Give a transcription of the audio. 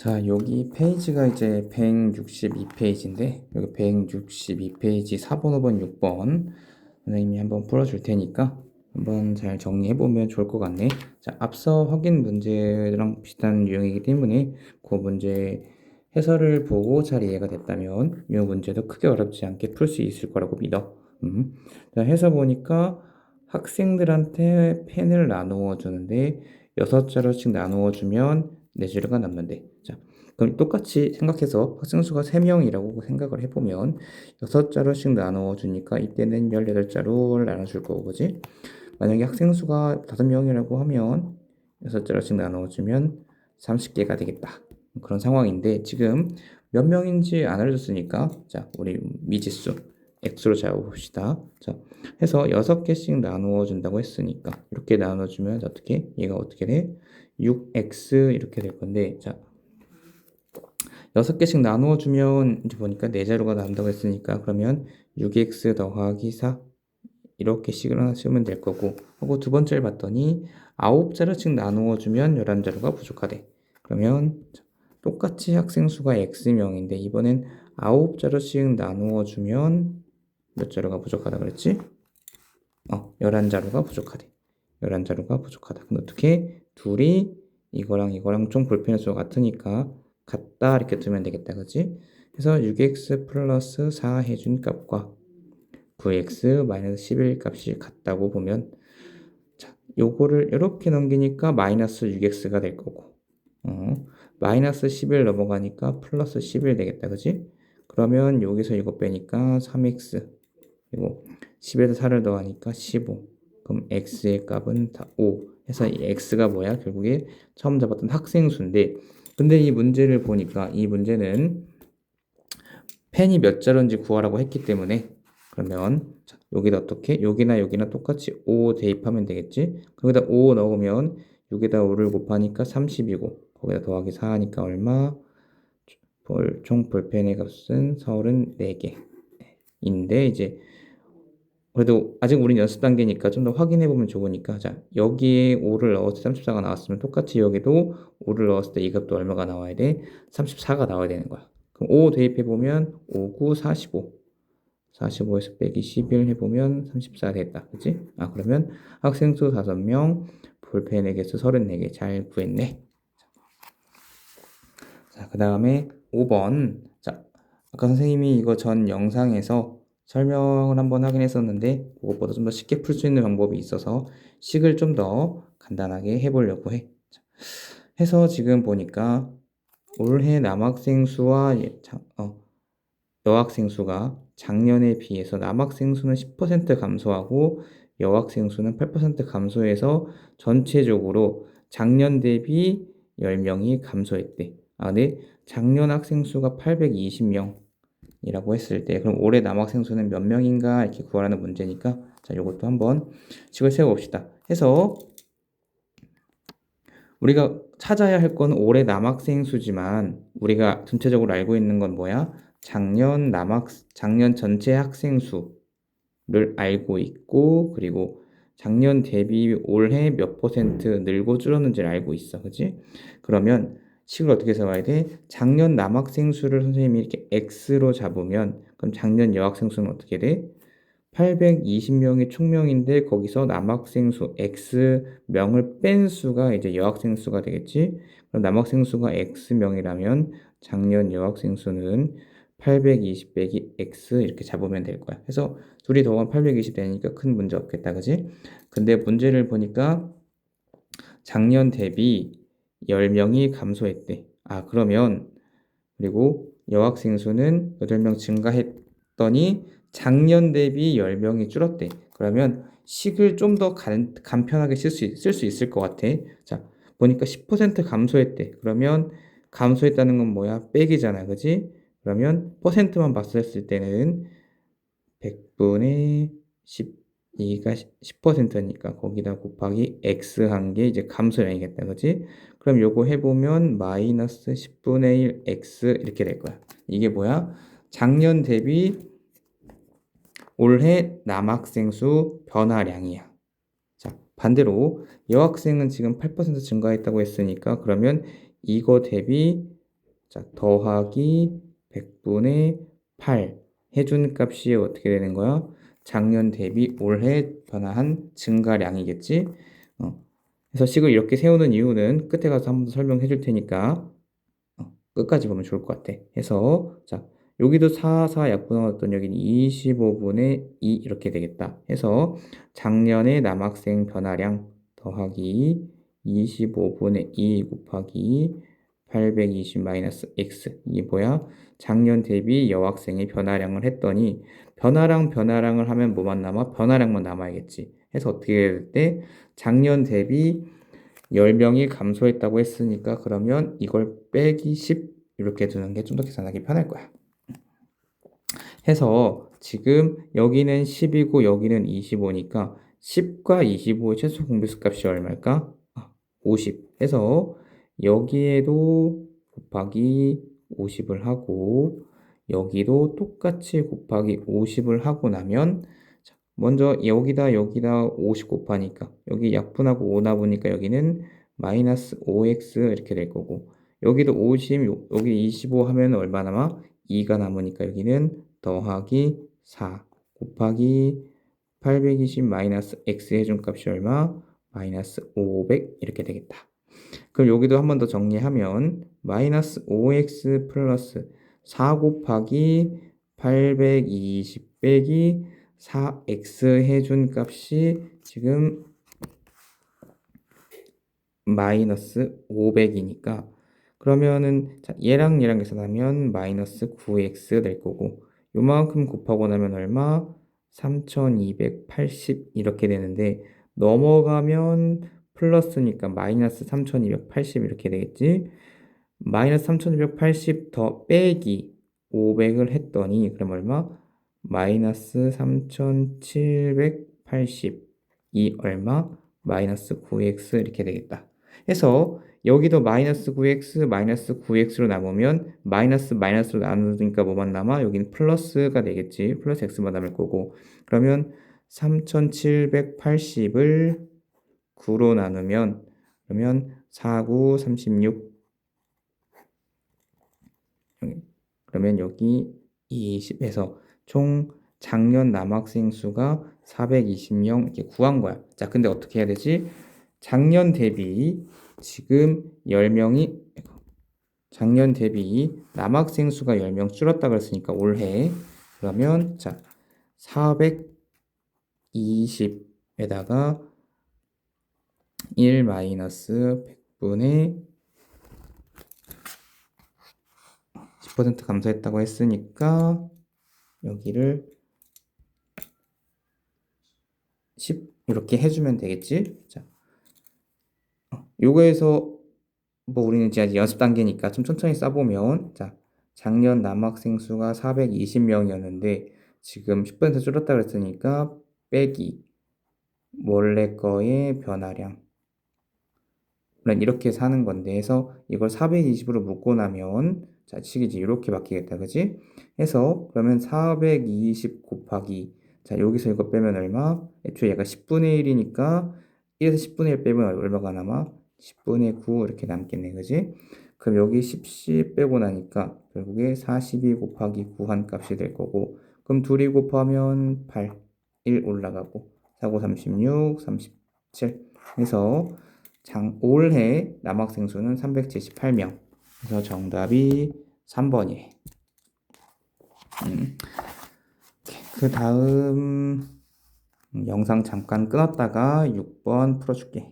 자, 여기 페이지가 이제 162페이지인데, 여기 162페이지 4번, 5번, 6번 선생님이 한번 풀어줄 테니까 한번 잘 정리해보면 좋을 것 같네. 자, 앞서 확인 문제랑 비슷한 유형이기 때문에 그 문제 해설을 보고 잘 이해가 됐다면 이 문제도 크게 어렵지 않게 풀 수 있을 거라고 믿어. 자, 해서 보니까 학생들한테 펜을 나누어 주는데 6자루씩 나누어 주면 4자루가 남는데, 자, 그럼 똑같이 생각해서 학생 수가 3명이라고 생각을 해보면 6자루씩 나누어 주니까 이때는 18자루를 나눠줄 거고, 그지? 만약에 학생 수가 5명이라고 하면 6자루씩 나누어 주면 30개가 되겠다. 그런 상황인데 지금 몇 명인지 안 알려줬으니까, 자, 우리 미지수 x로 잡아봅시다. 자, 해서 6개씩 나누어 준다고 했으니까 이렇게 나눠 주면 어떻게? 얘가 어떻게 돼? 6x 이렇게 될 건데, 자, 6개씩 나누어 주면 이제 보니까 4자루가 나온다고 했으니까 그러면 6x 더하기 4 이렇게씩을 하나 쓰면 될 거고, 하고 두 번째를 봤더니 9자루씩 나누어 주면 11자루가 부족하대. 그러면 똑같이 학생 수가 x명인데 이번엔 9자루씩 나누어 주면 몇 자루가 부족하다 그랬지? 11자루가 부족하대. 11자루가 부족하다. 그럼 어떻게? 둘이 이거랑 이거랑 총 볼펜의 수가 같으니까 같다 이렇게 두면 되겠다. 그치? 그래서 6x 플러스 4 해준 값과 9x 마이너스 11 값이 같다고 보면, 자, 요거를 이렇게 넘기니까 마이너스 6x가 될 거고, 마이너스 11 넘어가니까 플러스 11 되겠다. 그치? 그러면 여기서 이거 빼니까 3x, 그리고 10에서 4를 더하니까 15. 그럼 x의 값은 다 5. 해서 이 x가 뭐야? 결국에 처음 잡았던 학생 수인데, 근데 이 문제를 보니까 이 문제는 펜이 몇 자루인지 구하라고 했기 때문에, 그러면 자, 여기다 어떻게? 여기나 여기나 똑같이 5 대입하면 되겠지? 거기다 5 넣으면 6에다 5를 곱하니까 30이고 거기다 더하기 4 하니까 얼마? 총 볼펜의 값은 34개인데, 이제 그래도 아직 우린 연습 단계니까 좀 더 확인해 보면 좋으니까, 자, 여기에 5를 넣었을 때 34가 나왔으면 똑같이 여기도 5를 넣었을 때 이 값도 얼마가 나와야 돼? 34가 나와야 되는 거야. 그럼 5 대입해 보면 5, 9, 45. 45에서 빼기 11 해보면 34 됐다. 그치? 그러면 학생 수 5명, 볼펜의 개수 34개 잘 구했네. 자, 그 다음에 5번. 자, 아까 선생님이 이거 전 영상에서 설명을 한번 하긴 했었는데 그것보다 좀 더 쉽게 풀 수 있는 방법이 있어서 식을 좀 더 간단하게 해보려고 해. 자, 해서 지금 보니까 올해 남학생 수와 여학생 수가 작년에 비해서 남학생 수는 10% 감소하고 여학생 수는 8% 감소해서 전체적으로 작년 대비 10명이 감소했대. 근데 작년 학생 수가 820명이라고 했을 때 그럼 올해 남학생 수는 몇 명인가 이렇게 구하라는 문제니까, 자, 이것도 한번 식을 세워봅시다. 해서 우리가 찾아야 할 건 올해 남학생 수지만 우리가 전체적으로 알고 있는 건 뭐야? 작년 전체 학생 수를 알고 있고, 그리고 작년 대비 올해 몇 퍼센트 늘고 줄었는지를 알고 있어. 그치? 그러면 식을 어떻게 세워야 돼? 작년 남학생 수를 선생님이 이렇게 x로 잡으면 그럼 작년 여학생 수는 어떻게 돼? 820명이 총명인데 거기서 남학생 수 x명을 뺀 수가 이제 여학생 수가 되겠지? 그럼 남학생 수가 x명이라면 작년 여학생 수는 820 빼기 x 이렇게 잡으면 될 거야. 그래서 둘이 더하면 820 되니까 큰 문제 없겠다. 그지? 근데 문제를 보니까 작년 대비 10명이 감소했대. 그러면 그리고 여학생 수는 8명 증가했더니 작년 대비 10명이 줄었대. 그러면 식을 좀 더 간편하게 쓸 수 있을 것 같아. 자, 보니까 10% 감소했대. 그러면 감소했다는 건 뭐야? 빼기잖아. 그지? 그러면 퍼센트만 봤을 때는 100분의 12가 10%니까 거기다 곱하기 x 한 게 이제 감소량이겠다. 그지? 그럼 요거 해보면 마이너스 10분의 1 x 이렇게 될 거야. 이게 뭐야? 작년 대비 올해 남학생 수 변화량이야. 자, 반대로 여학생은 지금 8% 증가했다고 했으니까 그러면 이거 대비 자, 더하기 100분의 8 해준 값이 어떻게 되는 거야? 작년 대비 올해 변화한 증가량이겠지? 그래서 식을 이렇게 세우는 이유는 끝에 가서 한 번 더 설명해 줄 테니까 끝까지 보면 좋을 것 같아. 해서 자, 여기도 4 약분하면 여기는 25분의 2 이렇게 되겠다. 해서 작년의 남학생 변화량 더하기 25분의 2 곱하기 820 마이너스 x 이게 뭐야? 작년 대비 여학생의 변화량을 했더니 변화량을 하면 뭐만 남아? 변화량만 남아야겠지. 해서 어떻게 될 때 작년 대비 10명이 감소했다고 했으니까 그러면 이걸 빼기 10 이렇게 두는 게 좀 더 계산하기 편할 거야. 해서 지금 여기는 10이고 여기는 25니까 10과 25의 최소 공배수 값이 얼마일까? 50 해서 여기에도 곱하기 50을 하고 여기도 똑같이 곱하기 50을 하고 나면 먼저 여기다 50 곱하니까 여기 약분하고 5 나오니까 여기는 마이너스 5x 이렇게 될 거고 여기도 50 여기 25 하면 얼마 남아? 2가 남으니까 여기는 더하기 4 곱하기 820 마이너스 x 해준 값이 얼마? 마이너스 500 이렇게 되겠다. 그럼 여기도 한 번 더 정리하면 마이너스 5x 플러스 4 곱하기 820 빼기 4x 해준 값이 지금 마이너스 500이니까 그러면은 자, 얘랑 계산하면 마이너스 9x 될 거고 요만큼 곱하고 나면 얼마? 3280 이렇게 되는데 넘어가면 플러스니까 마이너스 3280 이렇게 되겠지? 마이너스 3280 더 빼기 500을 했더니 그럼 얼마? 마이너스 3780 이 얼마? 마이너스 9x 이렇게 되겠다. 해서 여기도 마이너스 9x 마이너스 9x로 남으면 마이너스로 나누니까 뭐만 남아? 여기는 플러스가 되겠지. 플러스 x만 남을 거고 그러면 3780을 9로 나누면 그러면 4, 9, 36 그러면 여기 20에서 총 작년 남학생 수가 420명 이렇게 구한 거야. 자, 근데 어떻게 해야 되지? 작년 대비 지금 10명이 작년 대비 남학생 수가 10명 줄었다 그랬으니까 올해 그러면 자 420에다가 1 마이너스 100분의 10% 감소했다고 했으니까 여기를 10 이렇게 해주면 되겠지? 자, 요거에서 뭐 우리는 이제 아직 연습 단계니까 좀 천천히 써보면 자, 작년 남학생 수가 420명이었는데 지금 10% 줄었다 그랬으니까 빼기 원래 거의 변화량 이렇게 사는 건데 해서 이걸 420으로 묶고 나면 자, 식이 이제 이렇게 바뀌겠다. 그지? 해서 그러면 420 곱하기 자, 여기서 이거 빼면 얼마? 애초에 얘가 10분의 1이니까 1에서 10분의 1 빼면 얼마가 남아? 10분의 9 이렇게 남겠네. 그지? 그럼 여기 10씩 빼고 나니까 결국에 42 곱하기 9 한 값이 될 거고 그럼 둘이 곱하면 8, 1 올라가고 4, 9, 36, 37 해서 올해 남학생 수는 378명. 그래서 정답이 3번이에요. 그 다음 영상 잠깐 끊었다가 6번 풀어줄게.